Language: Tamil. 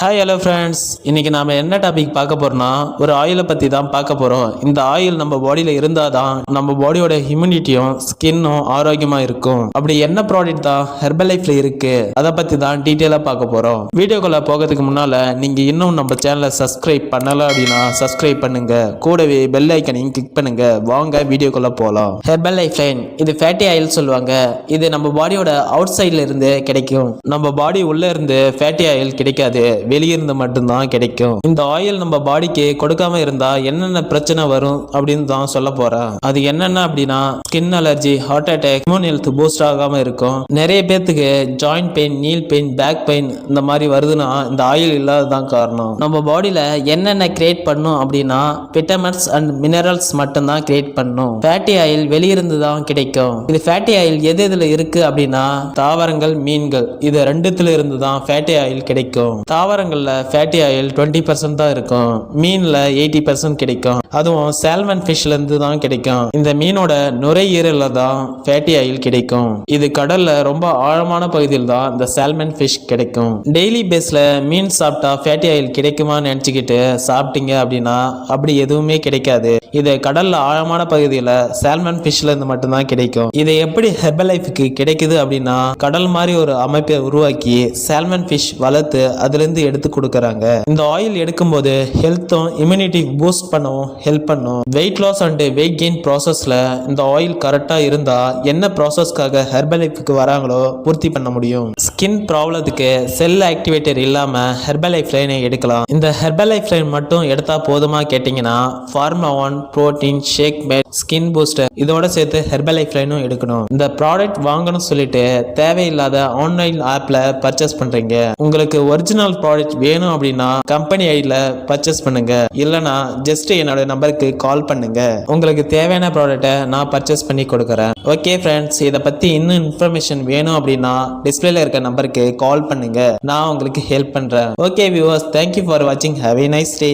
ஹாய் ஹலோ ஃப்ரெண்ட்ஸ், இன்னைக்கு நாம் என்ன டாபிக் பார்க்க போறோம்னா ஒரு ஆயிலை பற்றி தான் பார்க்க போகிறோம். இந்த ஆயில் நம்ம பாடியில் இருந்தால் தான் நம்ம பாடியோட இம்யூனிட்டியும் ஸ்கின்னும் ஆரோக்கியமாக இருக்கும். அப்படி என்ன ப்ராடக்ட் தான் ஹெர்பல் லைஃப்ல இருக்கு, அதை பற்றி தான் டீட்டெயிலாக பார்க்க போகிறோம். வீடியோக்குள்ளே போகிறதுக்கு முன்னால் நீங்கள் இன்னும் நம்ம சேனலை சப்ஸ்கிரைப் பண்ணலை அப்படின்னா சப்ஸ்கிரைப் பண்ணுங்க, கூடவே பெல் ஐக்கனையும் கிளிக் பண்ணுங்க. வாங்க வீடியோக்குள்ளே போகலாம். ஹெர்பல் லைஃப் லைன் இது ஃபேட்டி ஆயில் சொல்லுவாங்க. இது நம்ம பாடியோட அவுட் சைட்ல இருந்து கிடைக்கும். நம்ம பாடி உள்ள இருந்து ஃபேட்டி ஆயில் கிடைக்காது, வெளியிருந்து மட்டும்தான் கிடைக்கும். இந்த ஆயில் நம்ம பாடிக்கு கொடுக்காம இருந்தா என்னென்ன பிரச்சனை வரும் அப்படின்னு தான் சொல்ல போறேன். அது என்னென்ன அப்படின்னா skin allergy, heart attack, immune health boost ஆகாம இருக்கும். நிறைய பேத்துக்கு joint pain, knee pain, back pain இந்த மாதிரி வருதுன்னா இந்த ஆயில் இல்லாததான் காரணம். நம்ம பாடியில என்னென்ன கிரியேட் பண்ணும் அப்படின்னா விட்டமின்ஸ் அண்ட் மினரல்ஸ் மட்டும்தான் கிரியேட் பண்ணும். ஃபேட்டி ஆயில் வெளியிருந்து தான் கிடைக்கும். இது ஃபேட்டி ஆயில் எது எதுல இருக்கு அப்படின்னா தாவரங்கள், மீன்கள், இது ரெண்டுத்துல இருந்து தான் ஃபேட்டி ஆயில் கிடைக்கும். தாவரங்கள்ல ஃபேட்டி ஆயில் 20% தான் இருக்கும், மீன்ல 80% கிடைக்கும். அதுவும் சால்மன் ஃபிஷ்ல இருந்து தான் கிடைக்கும். இந்த மீனோட நுரையீரல்ல தான் ஃபேட்டி ஆயில் கிடைக்கும். இது கடல்ல ரொம்ப ஆழமான பகுதியில் தான் இந்த சால்மன் ஃபிஷ் கிடைக்கும். டெய்லி பேஸ்ல மீன் சாப்பிட்டா ஃபேட்டி ஆயில் கிடைக்குமான்னு நினைச்சுக்கிட்டு சாப்பிட்டீங்க அப்படின்னா அப்படி எதுவுமே கிடைக்காது. இது கடல்ல ஆழமான பகுதியில சால்மன் ஃபிஷ்ல இருந்து மட்டும்தான் கிடைக்கும். இது எப்படி ஹெர்பல் லைஃப்க்கு கிடைக்குது அப்படின்னா கடல் மாதிரி ஒரு அமைப்பை உருவாக்கி சால்மன் ஃபிஷ் வளர்த்து அதுல இருந்து எடுத்து கொடுக்கறாங்க. இந்த ஆயில் எடுக்கும்போது ஹெல்த்தும் இம்யூனிட்டி பூஸ்ட் பண்ணவும் ஹெல்ப் பண்ணும். Weight loss and weight gain ப்ராசஸ்ல இந்த ஆயில் கரெக்டா இருந்தா என்ன ப்ராசஸ்க்காக ஹெர்பல் லைஃப்க்கு வராங்களோ பூர்த்தி பண்ண முடியும். ஸ்கின் ப்ராப்ளத்துக்கு செல் ஆக்டிவேட்டர் இல்லாம ஹெர்பல் லைஃப் லைனை எடுக்கலாம். இந்த ஹெர்பல் லைஃப் லைன் மட்டும் எடுத்தா போதுமா கேட்டீங்கன்னா pharma 1 protein shake mate, skin booster இதோட சேர்த்து ஹெர்பல் லைஃப் லைனும் எடுக்கணும். இந்த ப்ராடக்ட் வாங்கணும் சொல்லிட்டு தேவையில்லாத ஆன்லைன் ஆப்ல பர்ச்சேஸ் பண்றீங்க. உங்களுக்கு ஒரிஜினல் ப்ராடக்ட் வேணும் அப்படின்னா கம்பெனி ஐடியில பர்ச்சேஸ் பண்ணுங்க, இல்லனா ஜஸ்ட் என்னோட நம்பருக்கு கால் பண்ணுங்க. உங்களுக்கு தேவையான ப்ராடக்ட்டை நான் பர்ச்சேஸ் பண்ணி கொடுக்குறேன். ஓகே ஃப்ரெண்ட்ஸ், இதை பத்தி இன்னும் இன்ஃபர்மேஷன் வேணும் அப்படின்னா டிஸ்பிளேல இருக்க நம்பருக்கு கால் பண்ணுங்க, நான் உங்களுக்கு ஹெல்ப் பண்றேன். ஓகே வியூவர்ஸ், தேங்க்யூ ஃபார் வாட்சிங். Have a nice day.